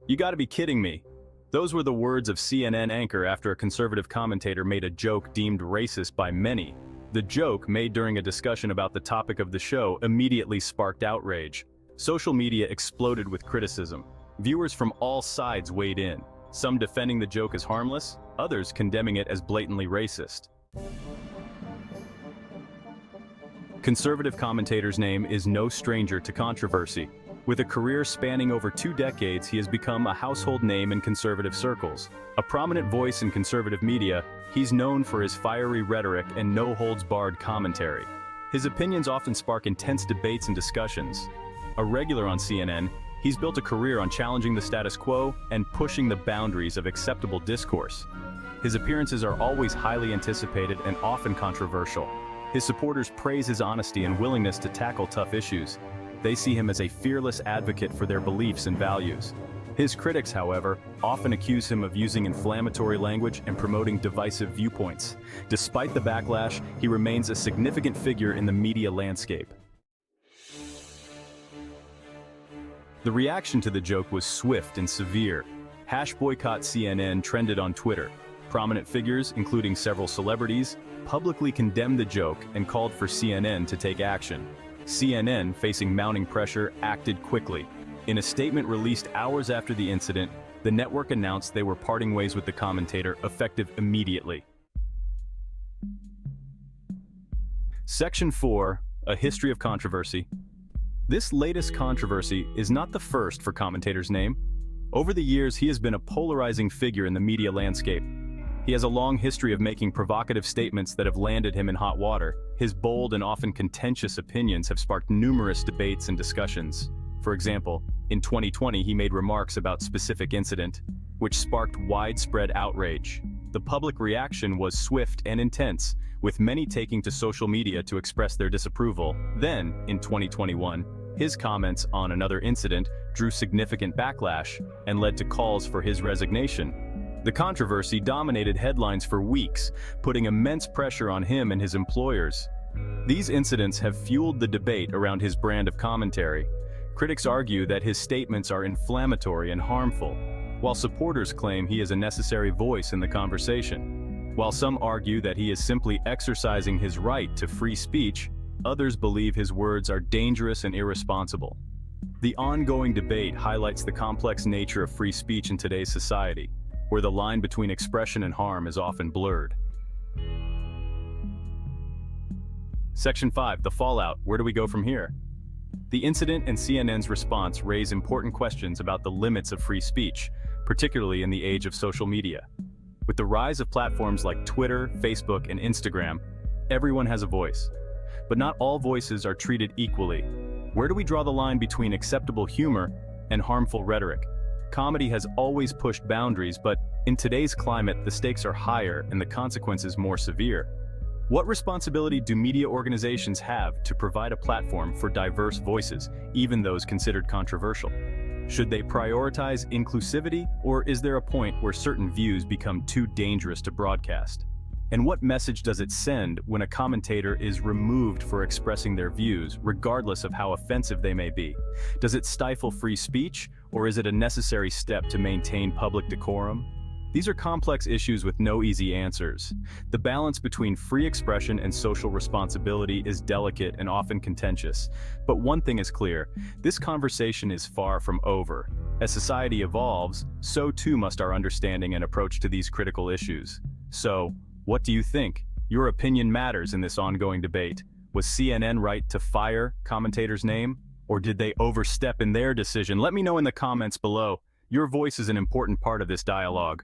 You gotta be kidding me. Those were the words of CNN anchor after a conservative commentator made a joke deemed racist by many. The joke, made during a discussion about the topic of the show, immediately sparked outrage. Social media exploded with criticism. Viewers from all sides weighed in, some defending the joke as harmless, others condemning it as blatantly racist. Conservative commentator's name is no stranger to controversy. With a career spanning over 2 decades, he has become a household name in conservative circles. A prominent voice in conservative media, he's known for his fiery rhetoric and no-holds-barred commentary. His opinions often spark intense debates and discussions. A regular on CNN, he's built a career on challenging the status quo and pushing the boundaries of acceptable discourse. His appearances are always highly anticipated and often controversial. His supporters praise his honesty and willingness to tackle tough issues. They see him as a fearless advocate for their beliefs and values. His critics, however, often accuse him of using inflammatory language and promoting divisive viewpoints. Despite the backlash, he remains a significant figure in the media landscape. The reaction to the joke was swift and severe. #BoycottCNN trended on Twitter. Prominent figures, including several celebrities, publicly condemned the joke and called for CNN to take action. CNN, facing mounting pressure, acted quickly. In a statement released hours after the incident, the network announced they were parting ways with the commentator, effective immediately. Section 4, A History of Controversy. This latest controversy is not the first for commentator's name. Over the years, he has been a polarizing figure in the media landscape. He has a long history of making provocative statements that have landed him in hot water. His bold and often contentious opinions have sparked numerous debates and discussions. For example, in 2020 he made remarks about specific incident, which sparked widespread outrage. The public reaction was swift and intense, with many taking to social media to express their disapproval. Then, in 2021, his comments on another incident drew significant backlash and led to calls for his resignation. The controversy dominated headlines for weeks, putting immense pressure on him and his employers. These incidents have fueled the debate around his brand of commentary. Critics argue that his statements are inflammatory and harmful, while supporters claim he is a necessary voice in the conversation. While some argue that he is simply exercising his right to free speech, others believe his words are dangerous and irresponsible. The ongoing debate highlights the complex nature of free speech in today's society, where the line between expression and harm is often blurred. Section 5, The Fallout. Where do we go from here? The incident and CNN's response raise important questions about the limits of free speech, particularly in the age of social media. With the rise of platforms like Twitter, Facebook, and Instagram, everyone has a voice. But not all voices are treated equally. Where do we draw the line between acceptable humor and harmful rhetoric? Comedy has always pushed boundaries, but in today's climate, the stakes are higher and the consequences more severe. What responsibility do media organizations have to provide a platform for diverse voices, even those considered controversial? Should they prioritize inclusivity, or is there a point where certain views become too dangerous to broadcast? And what message does it send when a commentator is removed for expressing their views, regardless of how offensive they may be? Does it stifle free speech, or is it a necessary step to maintain public decorum? These are complex issues with no easy answers. The balance between free expression and social responsibility is delicate and often contentious. But one thing is clear, this conversation is far from over. As society evolves, so too must our understanding and approach to these critical issues. So, what do you think? Your opinion matters in this ongoing debate. Was CNN right to fire commentator's name? Or did they overstep in their decision? Let me know in the comments below. Your voice is an important part of this dialogue.